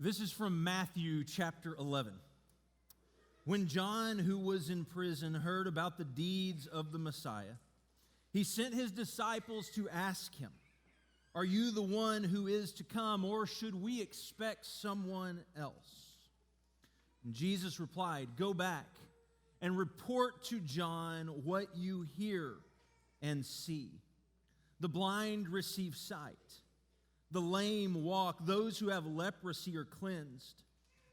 This is from Matthew chapter 11. When John, who was in prison, heard about the deeds of the Messiah, he sent his disciples to ask him, "Are you the one who is to come, or should we expect someone else?" And Jesus replied, "Go back and report to John what you hear and see. The blind receive sight. The lame walk. Those who have leprosy are cleansed.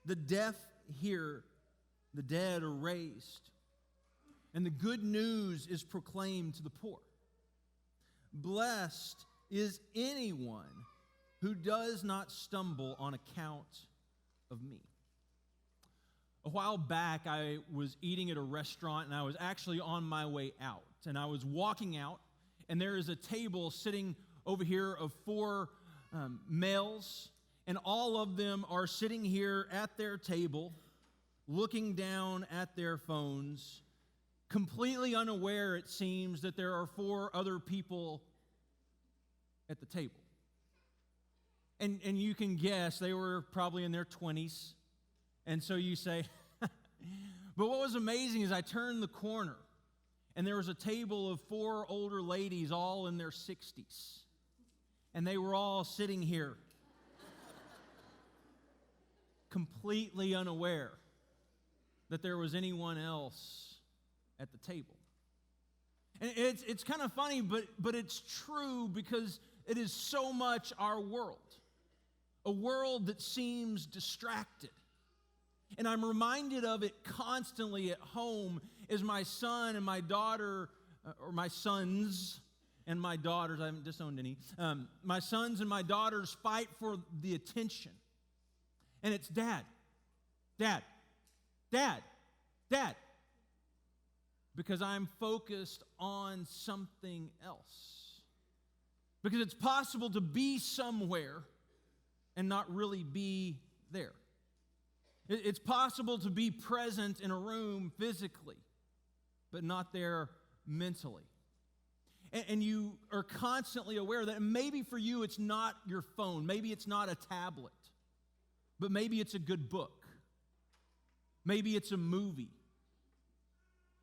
The deaf hear. The dead are raised. And the good news is proclaimed to the poor. Blessed is anyone who does not stumble on account of me." A while back, I was eating at a restaurant, and I was actually on my way out. And I was walking out, and there is a table sitting over here of four males, and all of them are sitting here at their table, looking down at their phones, completely unaware, it seems, that there are four other people at the table. And you can guess they were probably in their 20s. And so you say, but what was amazing is I turned the corner, and there was a table of four older ladies, all in their 60s. And they were all sitting here, completely unaware that there was anyone else at the table. And it's kind of funny, but it's true, because it is so much our world. A world that seems distracted. And I'm reminded of it constantly at home as my son and my daughter, or my sons and my daughters, I haven't disowned any, my sons and my daughters fight for the attention. And it's dad, dad, dad, dad. Because I'm focused on something else. Because it's possible to be somewhere and not really be there. It's possible to be present in a room physically, but not there mentally. And you are constantly aware that maybe for you it's not your phone, maybe it's not a tablet, but maybe it's a good book. Maybe it's a movie.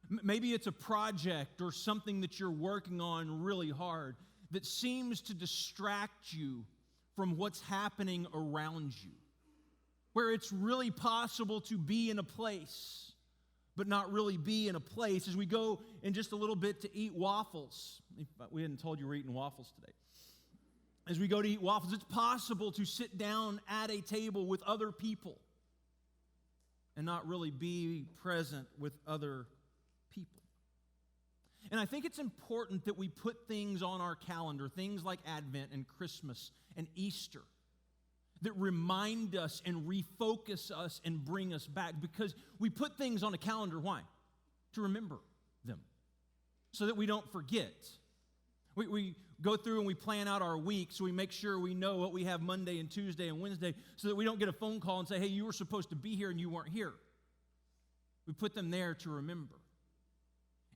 Maybe it's a project or something that you're working on really hard that seems to distract you from what's happening around you. Where it's really possible to be in a place, but not really be in a place. As we go in just a little bit to eat waffles, we hadn't told you we're eating waffles today. As we go to eat waffles, it's possible to sit down at a table with other people and not really be present with other people. And I think it's important that we put things on our calendar, things like Advent and Christmas and Easter, that remind us and refocus us and bring us back. Because we put things on a calendar, why? To remember them, so that we don't forget. We go through and we plan out our week, so we make sure we know what we have Monday and Tuesday and Wednesday, so that we don't get a phone call and say, "Hey, you were supposed to be here and you weren't here." We put them there to remember.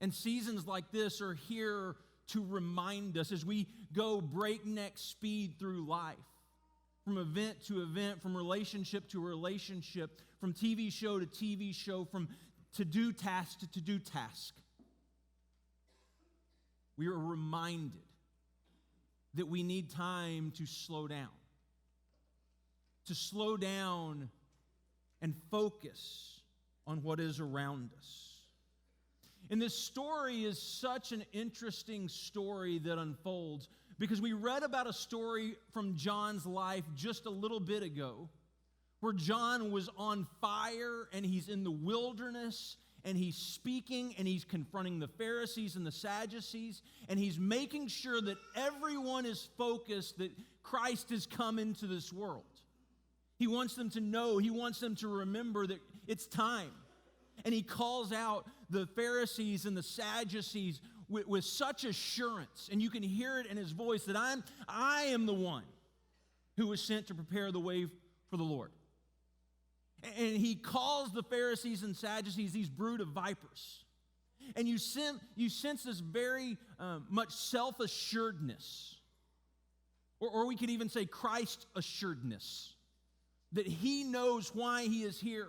And seasons like this are here to remind us as we go breakneck speed through life. From event to event, from relationship to relationship, from TV show to TV show, from to-do task to to-do task. We are reminded that we need time to slow down. To slow down and focus on what is around us. And this story is such an interesting story that unfolds, because we read about a story from John's life just a little bit ago, where John was on fire and he's in the wilderness and he's speaking and he's confronting the Pharisees and the Sadducees, and he's making sure that everyone is focused that Christ has come into this world. He wants them to know, he wants them to remember that it's time. And he calls out the Pharisees and the Sadducees with such assurance, and you can hear it in his voice, that I am the one who was sent to prepare the way for the Lord. And he calls the Pharisees and Sadducees these brood of vipers. And you sense this very much self-assuredness, or we could even say Christ-assuredness that he knows why he is here,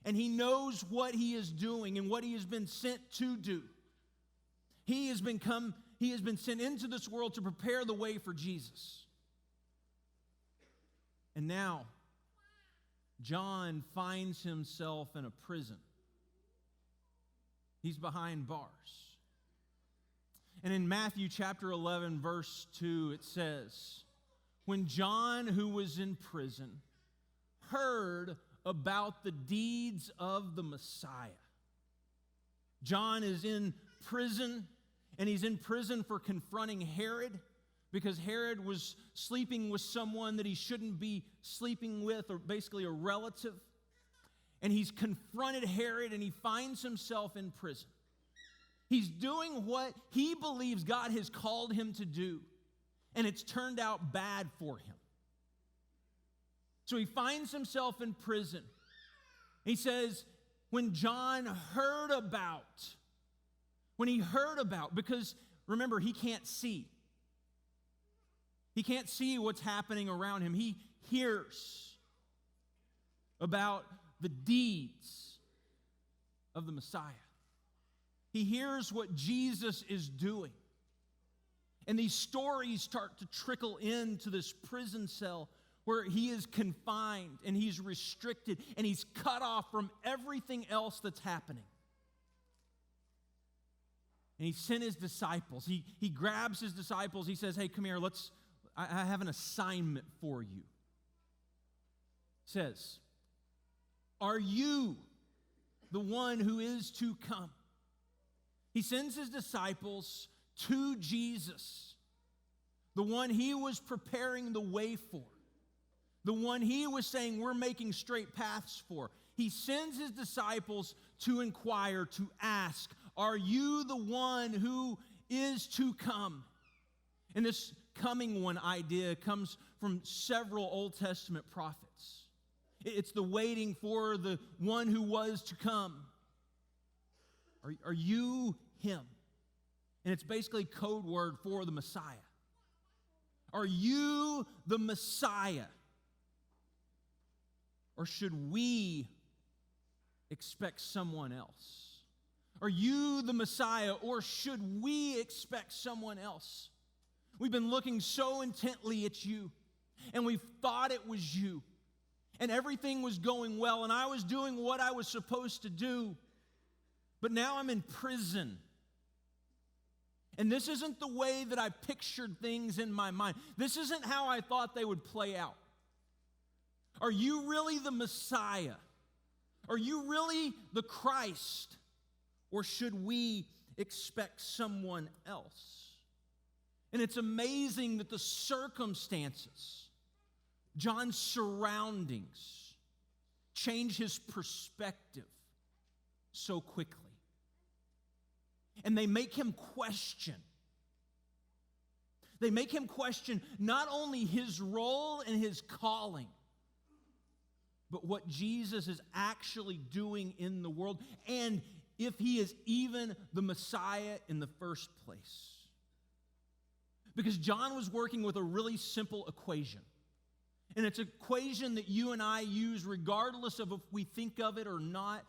and he knows what he is doing and what he has been sent to do. He has been sent into this world to prepare the way for Jesus. And now, John finds himself in a prison. He's behind bars. And in Matthew chapter 11, verse 2, it says, when John, who was in prison, heard about the deeds of the Messiah. John is in prison, and he's in prison for confronting Herod, because Herod was sleeping with someone that he shouldn't be sleeping with, or basically a relative. And he's confronted Herod, and he finds himself in prison. He's doing what he believes God has called him to do, and it's turned out bad for him. So he finds himself in prison. He says, when John heard about, because remember, he can't see. He can't see what's happening around him. He hears about the deeds of the Messiah. He hears what Jesus is doing. And these stories start to trickle into this prison cell where he is confined and he's restricted and he's cut off from everything else that's happening. And he sent his disciples. He grabs his disciples. He says, hey, come here, I have an assignment for you. He says, are you the one who is to come? He sends his disciples to Jesus, the one he was preparing the way for, the one he was saying we're making straight paths for. He sends his disciples to inquire, to ask, are you the one who is to come? And this coming one idea comes from several Old Testament prophets. It's the waiting for the one who was to come. Are you him? And it's basically code word for the Messiah. Are you the Messiah? Or should we expect someone else? Are you the Messiah, or should we expect someone else? We've been looking so intently at you, and we thought it was you, and everything was going well, and I was doing what I was supposed to do, but now I'm in prison. And this isn't the way that I pictured things in my mind. This isn't how I thought they would play out. Are you really the Messiah? Are you really the Christ? Or should we expect someone else? And it's amazing that the circumstances, John's surroundings, change his perspective so quickly. And they make him question. They make him question not only his role and his calling, but what Jesus is actually doing in the world, and if he is even the Messiah in the first place. Because John was working with a really simple equation. And it's an equation that you and I use regardless of if we think of it or not.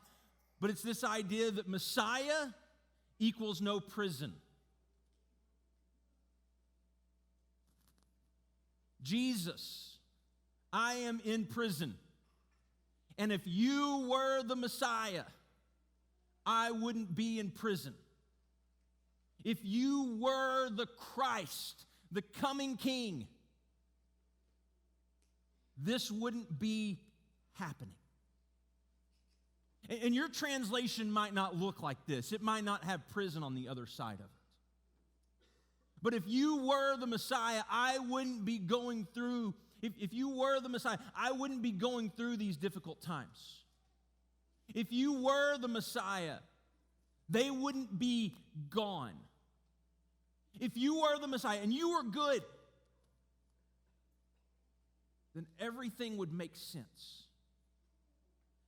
But it's this idea that Messiah equals no prison. Jesus, I am in prison. And if you were the Messiah, I wouldn't be in prison. If you were the Christ, the coming King, this wouldn't be happening. And your translation might not look like this. It might not have prison on the other side of it. But if you were the Messiah, I wouldn't be going through, if you were the Messiah, I wouldn't be going through these difficult times. If you were the Messiah, they wouldn't be gone. If you were the Messiah and you were good, then everything would make sense.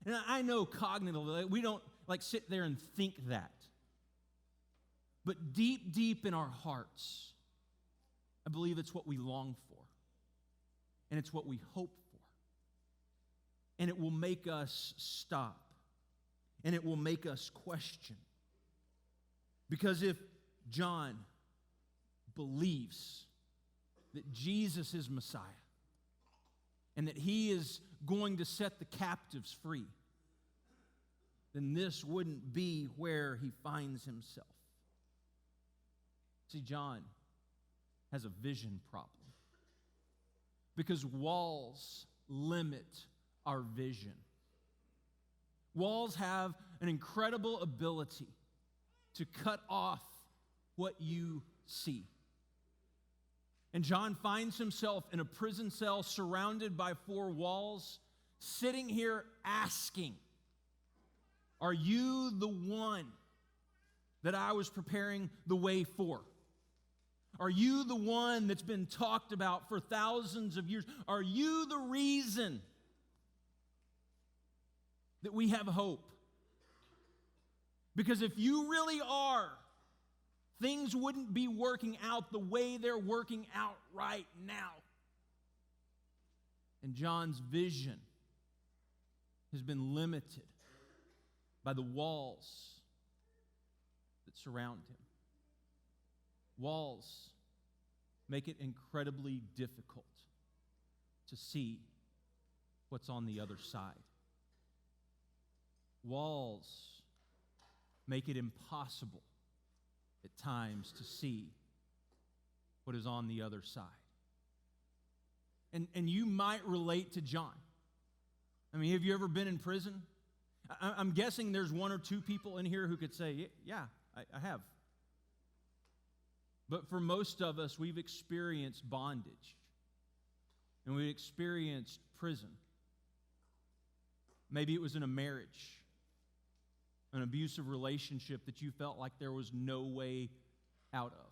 And I know cognitively, we don't sit there and think that. But deep, deep in our hearts, I believe it's what we long for. And it's what we hope for. and it will make us stop, and it will make us question. Because if John believes that Jesus is Messiah and that he is going to set the captives free, then this wouldn't be where he finds himself. See, John has a vision problem because walls limit our vision. Walls have an incredible ability to cut off what you see. And John finds himself in a prison cell surrounded by four walls, sitting here asking, are you the one that I was preparing the way for? Are you the one that's been talked about for thousands of years? Are you the reason that we have hope? Because if you really are, things wouldn't be working out the way they're working out right now. And John's vision has been limited by the walls that surround him. Walls make it incredibly difficult to see what's on the other side. Walls make it impossible at times to see what is on the other side. And you might relate to John. I mean, have you ever been in prison? I'm guessing there's one or two people in here who could say, yeah, I have. But for most of us, we've experienced bondage. And we've experienced prison. Maybe it was in a marriage, an abusive relationship that you felt like there was no way out of.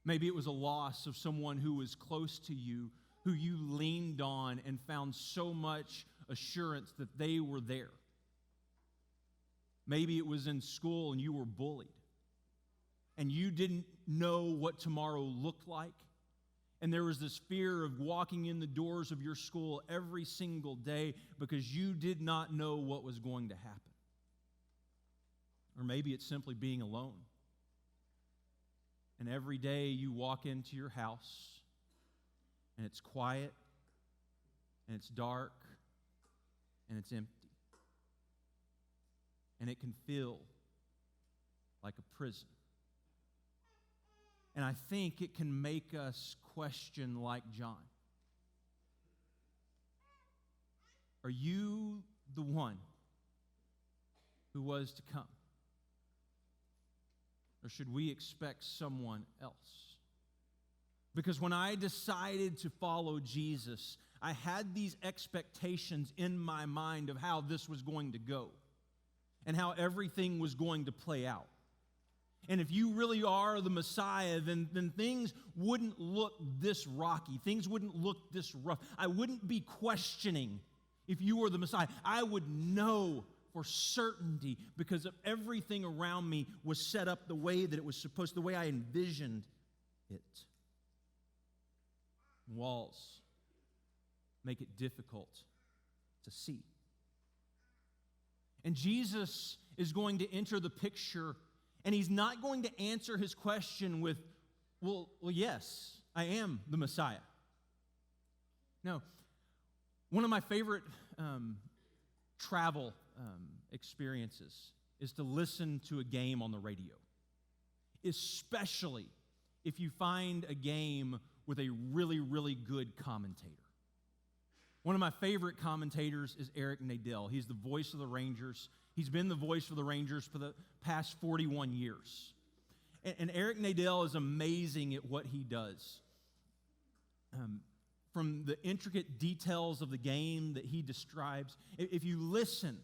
Maybe it was a loss of someone who was close to you, who you leaned on and found so much assurance that they were there. Maybe it was in school and you were bullied, and you didn't know what tomorrow looked like, and there was this fear of walking in the doors of your school every single day because you did not know what was going to happen. Or maybe it's simply being alone. And every day you walk into your house, and it's quiet, and it's dark, and it's empty. And it can feel like a prison. And I think it can make us question like John. Are you the one who was to come? Or should we expect someone else? Because when I decided to follow Jesus, I had these expectations in my mind of how this was going to go and how everything was going to play out. And if you really are the Messiah, then things wouldn't look this rocky. Things wouldn't look this rough. I wouldn't be questioning if you were the Messiah. I would know for certainty because of everything around me was set up the way that it was supposed, the way I envisioned it. Walls make it difficult to see. And Jesus is going to enter the picture, and he's not going to answer his question with, well, yes, I am the Messiah. No. One of my favorite travel experiences is to listen to a game on the radio, especially if you find a game with a really, really good commentator. One of my favorite commentators is Eric Nadel. He's the voice of the Rangers. He's been the voice of the Rangers for the past 41 years. And Eric Nadel is amazing at what he does. From the intricate details of the game that he describes, if you listen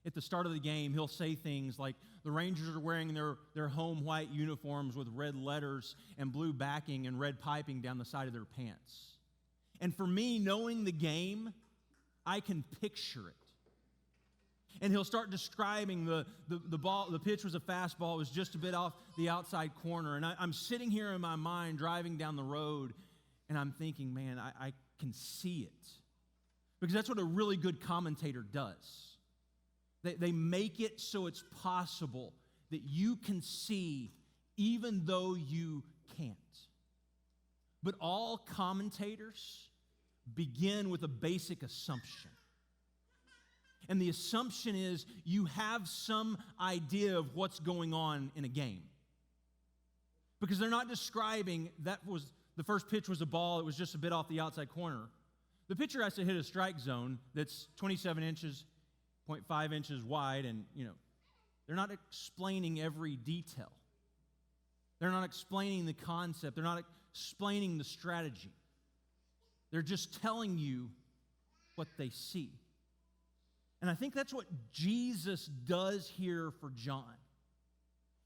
at the start of the game, he'll say things like, the Rangers are wearing their home white uniforms with red letters and blue backing and red piping down the side of their pants. And for me, knowing the game, I can picture it. And he'll start describing the ball. The pitch was a fastball. It was just a bit off the outside corner. And I'm sitting here in my mind driving down the road, and I'm thinking, man, I can see it. Because that's what a really good commentator does. They make it so it's possible that you can see even though you can't. But all commentators begin with a basic assumption. And the assumption is you have some idea of what's going on in a game. Because they're not describing the first pitch was a ball, it was just a bit off the outside corner. The pitcher has to hit a strike zone that's 27 inches, 0.5 inches wide, and, they're not explaining every detail. They're not explaining the concept. They're not explaining the strategy. They're just telling you what they see. And I think that's what Jesus does here for John.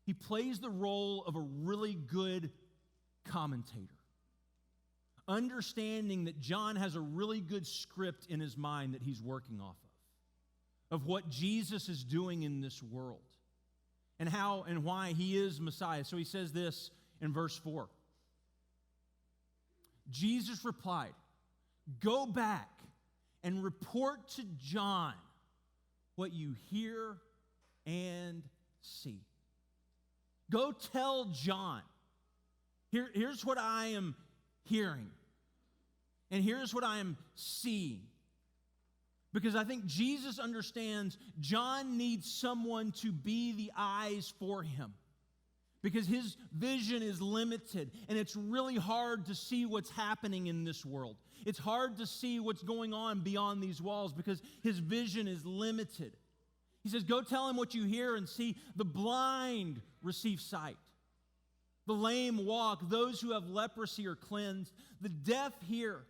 He plays the role of a really good commentator, understanding that John has a really good script in his mind that he's working off of what Jesus is doing in this world, and how and why he is Messiah. So he says this in verse 4. Jesus replied, "Go back and report to John what you hear and see." Go tell John, here's what I am hearing, and here's what I am seeing. Because I think Jesus understands John needs someone to be the eyes for him. Because his vision is limited, and it's really hard to see what's happening in this world. It's hard to see what's going on beyond these walls because his vision is limited. He says, go tell him what you hear and see. The blind receive sight. The lame walk. Those who have leprosy are cleansed. The deaf hear,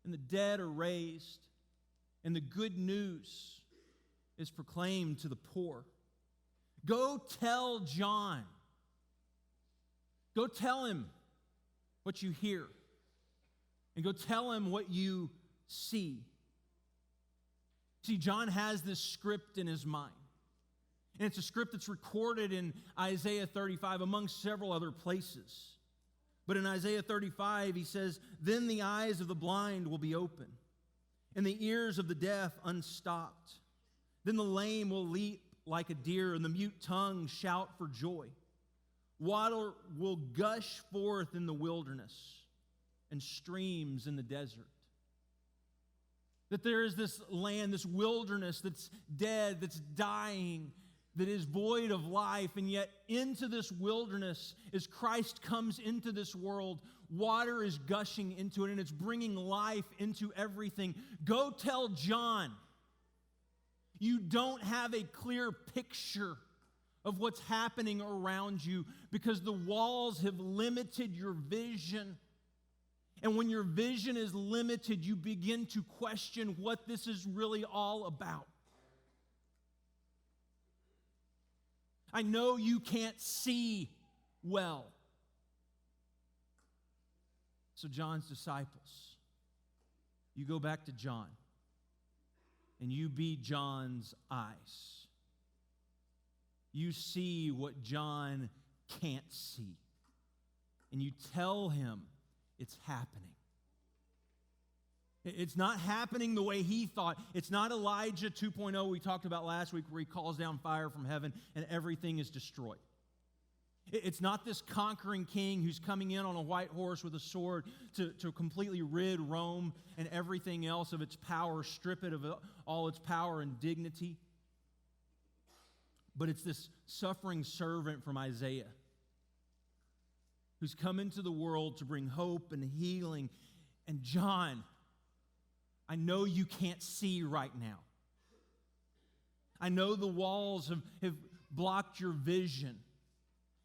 and the dead are raised. And the good news is proclaimed to the poor. Go tell John. Go tell him what you hear. And go tell him what you see. See, John has this script in his mind. And it's a script that's recorded in Isaiah 35 among several other places. But in Isaiah 35, he says, "Then the eyes of the blind will be open, and the ears of the deaf unstopped. Then the lame will leap like a deer, and the mute tongue shout for joy. Water will gush forth in the wilderness, and streams in the desert." That there is this land, this wilderness that's dead, that's dying, that is void of life, and yet into this wilderness, as Christ comes into this world, water is gushing into it, and it's bringing life into everything. Go tell John. You don't have a clear picture of what's happening around you because the walls have limited your vision. And when your vision is limited, you begin to question what this is really all about. I know you can't see well. So John's disciples, you go back to John, and you be John's eyes. You see what John can't see, and you tell him it's happening. It's not happening the way he thought. It's not Elijah 2.0 we talked about last week where he calls down fire from heaven and everything is destroyed. It's not this conquering king who's coming in on a white horse with a sword to completely rid Rome and everything else of its power, strip it of all its power and dignity. But it's this suffering servant from Isaiah who's come into the world to bring hope and healing. And John, I know you can't see right now. I know the walls have blocked your vision,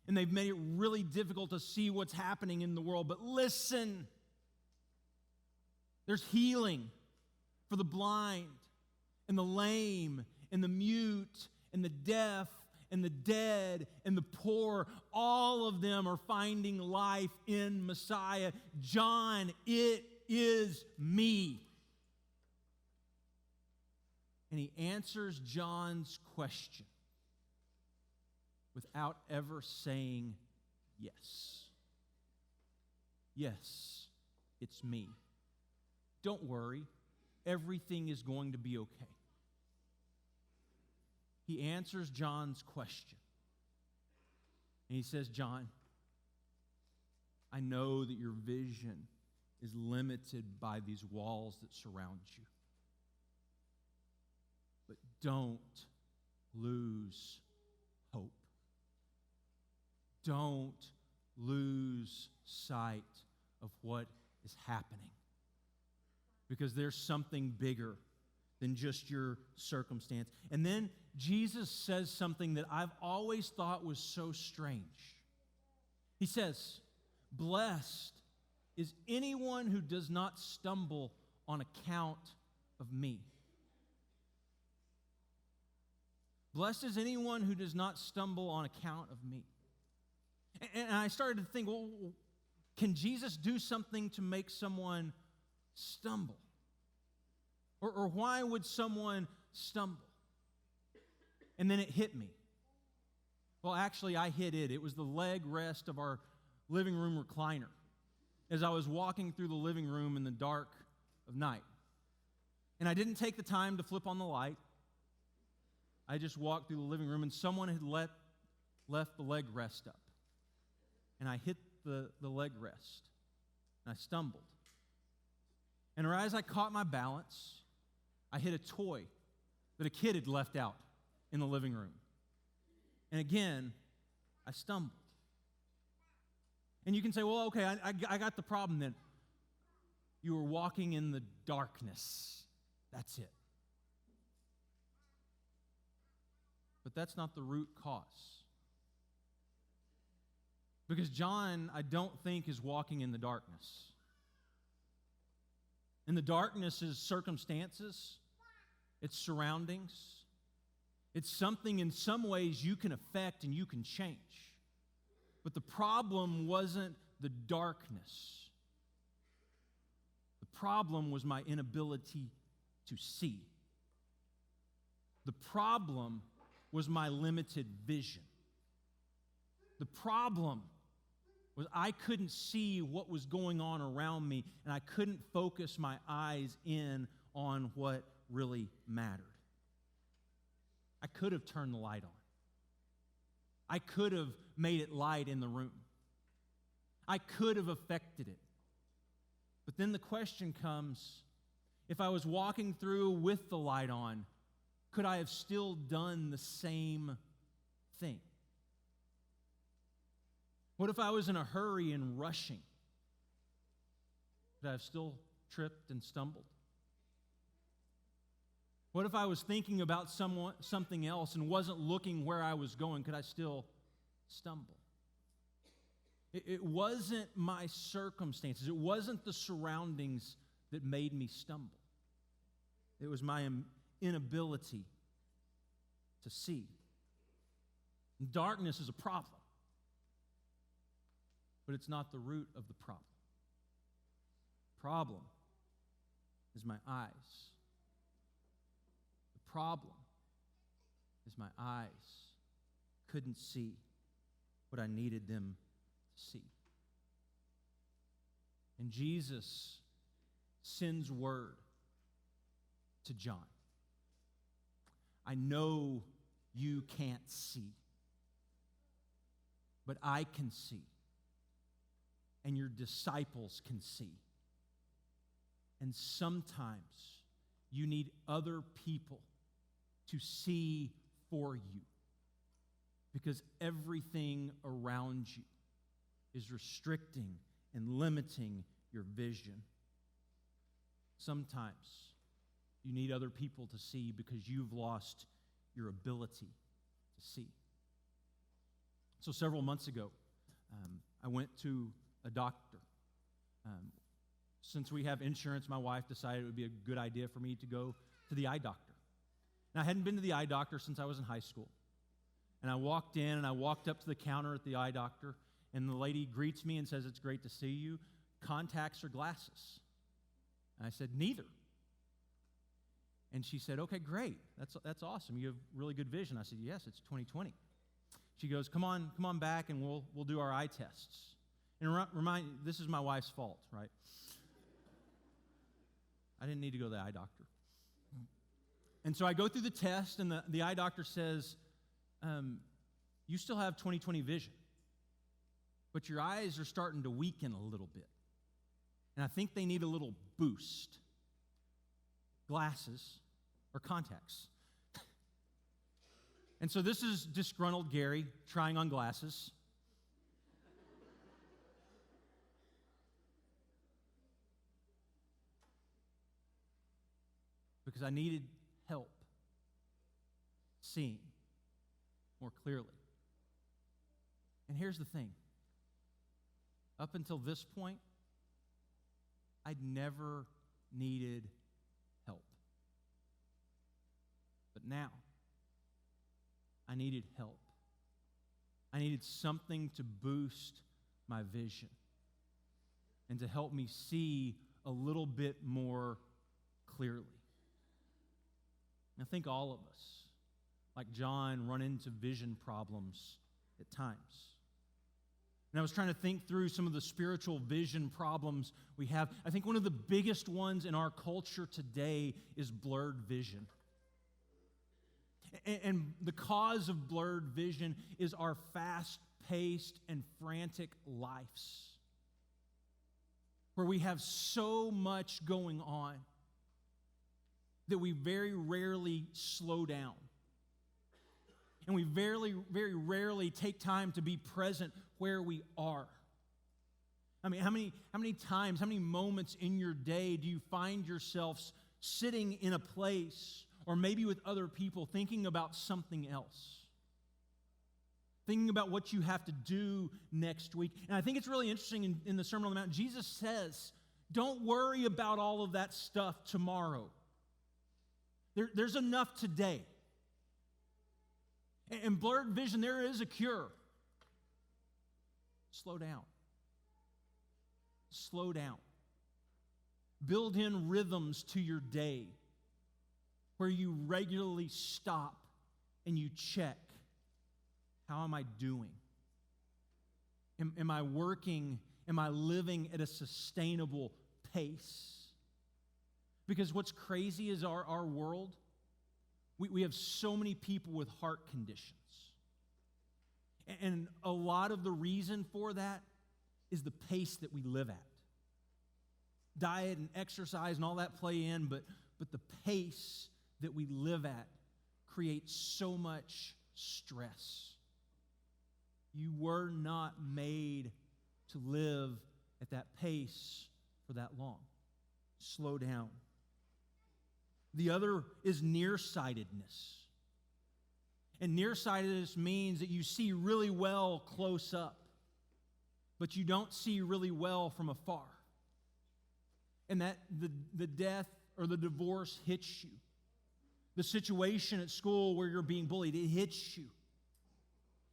and they've made it really difficult to see what's happening in the world. But listen, there's healing for the blind and the lame and the mute and the deaf and the dead and the poor. All of them are finding life in Messiah. John, it is me. And he answers John's question without ever saying yes. Yes, it's me. Don't worry. everything is going to be okay. He answers John's question. And he says, John, I know that your vision is limited by these walls that surround you. But don't lose hope. Don't lose sight of what is happening. Because there's something bigger than just your circumstance. And then Jesus says something that I've always thought was so strange. He says, blessed is anyone who does not stumble on account of me. Blessed is anyone who does not stumble on account of me. And I started to think, well, can Jesus do something to make someone stumble? Or why would someone stumble? And then it hit me. Well, actually, I hit it. It was the leg rest of our living room recliner as I was walking through the living room in the dark of night. And I didn't take the time to flip on the light. I just walked through the living room, and someone had left the leg rest up. And I hit the leg rest, and I stumbled. And as I caught my balance, I hit a toy that a kid had left out in the living room. And again, I stumbled. And you can say, well, okay, I got the problem then. You were walking in the darkness. That's it. But that's not the root cause. Because John, I don't think, is walking in the darkness. And the darkness is circumstances, it's surroundings, it's something in some ways you can affect and you can change. But the problem wasn't the darkness. The problem was my inability to see. The problem was my limited vision. The problem was I couldn't see what was going on around me, and I couldn't focus my eyes in on what really mattered. I could have turned the light on. I could have made it light in the room. I could have affected it. But then the question comes, if I was walking through with the light on, could I have still done the same thing? What if I was in a hurry and rushing? Could I have still tripped and stumbled? What if I was thinking about something else and wasn't looking where I was going? Could I still stumble? It wasn't my circumstances. It wasn't the surroundings that made me stumble. It was my inability to see. Darkness is a problem. But it's not the root of the problem. The problem is my eyes. The problem is my eyes couldn't see what I needed them to see. And Jesus sends word to John. I know you can't see, but I can see. And your disciples can see. And sometimes you need other people to see for you, because everything around you is restricting and limiting your vision. Sometimes you need other people to see because you've lost your ability to see. So several months ago, I went to a doctor. Since we have insurance, my wife decided it would be a good idea for me to go to the eye doctor. And I hadn't been to the eye doctor since I was in high school. And I walked in, and I walked up to the counter at the eye doctor, and the lady greets me and says, "It's great to see you. Contacts or glasses?" And I said, "Neither." And she said, "Okay, great. That's awesome. You have really good vision." I said, "Yes, it's 20/20. She goes, come on back, and we'll do our eye tests." And remind, this is my wife's fault, right? I didn't need to go to the eye doctor. And so I go through the test, and the eye doctor says, you still have 20/20 vision, but your eyes are starting to weaken a little bit. And I think they need a little boost. Glasses or contacts. And so this is disgruntled Gary trying on glasses. Because I needed help seeing more clearly. And here's the thing. Up until this point, I'd never needed help. But now, I needed help. I needed something to boost my vision and to help me see a little bit more clearly. I think all of us, like John, run into vision problems at times. And I was trying to think through some of the spiritual vision problems we have. I think one of the biggest ones in our culture today is blurred vision. And the cause of blurred vision is our fast-paced and frantic lives, where we have so much going on that we very rarely slow down. And we very rarely take time to be present where we are. I mean, how many times, how many moments in your day do you find yourselves sitting in a place or maybe with other people thinking about something else? Thinking about what you have to do next week. And I think it's really interesting in the Sermon on the Mount, Jesus says, don't worry about all of that stuff tomorrow. There's enough today. And blurred vision, there is a cure. Slow down. Slow down. Build in rhythms to your day where you regularly stop and you check, how am I doing? Am I working? Am I living at a sustainable pace? Because what's crazy is our world, we have so many people with heart conditions. And a lot of the reason for that is the pace that we live at. Diet and exercise and all that play in, but the pace that we live at creates so much stress. You were not made to live at that pace for that long. Slow down. The other is nearsightedness. And nearsightedness means that you see really well close up, but you don't see really well from afar. And that the death or the divorce hits you. The situation at school where you're being bullied, it hits you.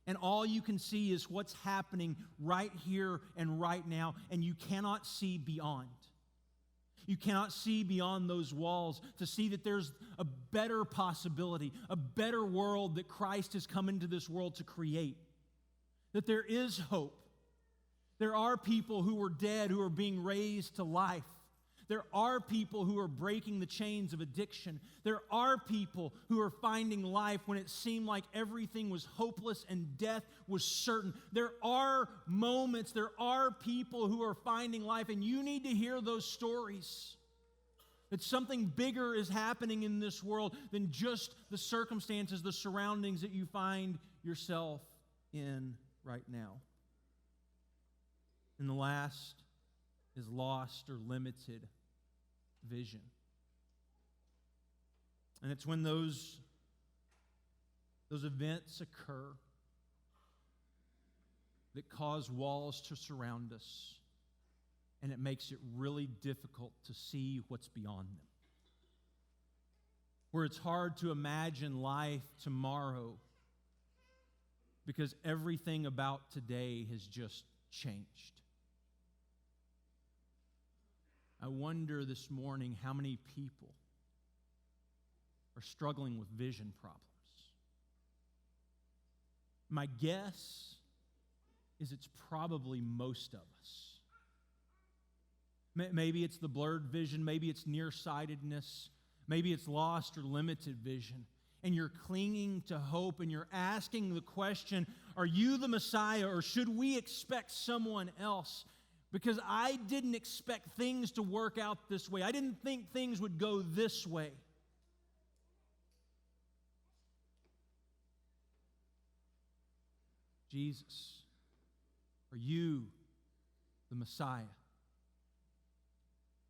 And all you can see is what's happening right here and right now, and you cannot see beyond. You cannot see beyond those walls to see that there's a better possibility, a better world that Christ has come into this world to create. That there is hope. There are people who were dead who are being raised to life. There are people who are breaking the chains of addiction. There are people who are finding life when it seemed like everything was hopeless and death was certain. There are moments, there are people who are finding life, and you need to hear those stories. That something bigger is happening in this world than just the circumstances, the surroundings that you find yourself in right now. And the last is lost or limited vision. And it's when those events occur that cause walls to surround us, and it makes it really difficult to see what's beyond them. Where it's hard to imagine life tomorrow because everything about today has just changed. I wonder this morning how many people are struggling with vision problems. My guess is it's probably most of us. Maybe it's the blurred vision. Maybe it's nearsightedness. Maybe it's lost or limited vision. And you're clinging to hope and you're asking the question, are you the Messiah or should we expect someone else? Because I didn't expect things to work out this way. I didn't think things would go this way. Jesus, are you the Messiah?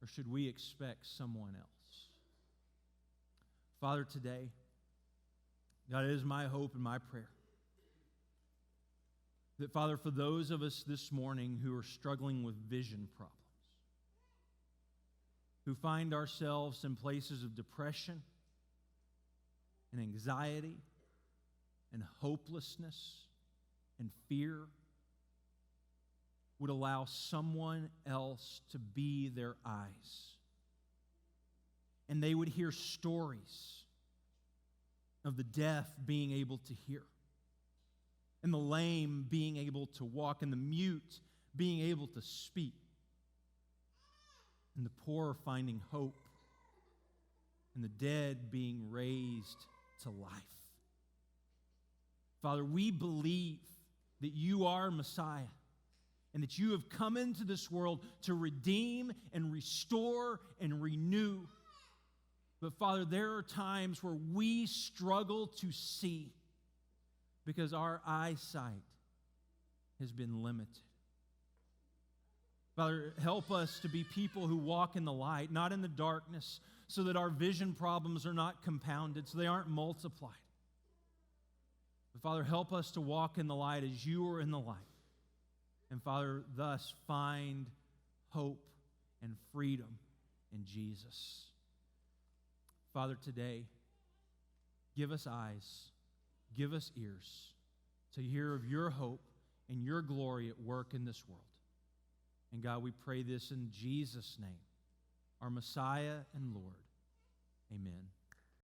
Or should we expect someone else? Father, today, God, it is my hope and my prayer that, Father, for those of us this morning who are struggling with vision problems, who find ourselves in places of depression and anxiety and hopelessness and fear, would allow someone else to be their eyes. And they would hear stories of the deaf being able to hear, and the lame being able to walk, and the mute being able to speak, and the poor finding hope, and the dead being raised to life. Father, we believe that you are Messiah, and that you have come into this world to redeem and restore and renew. But Father, there are times where we struggle to see because our eyesight has been limited. Father, help us to be people who walk in the light, not in the darkness, so that our vision problems are not compounded, so they aren't multiplied. But Father, help us to walk in the light as you are in the light. And Father, thus find hope and freedom in Jesus. Father, today, give us eyes, give us ears to hear of your hope and your glory at work in this world. And God, we pray this in Jesus' name, our Messiah and Lord. Amen.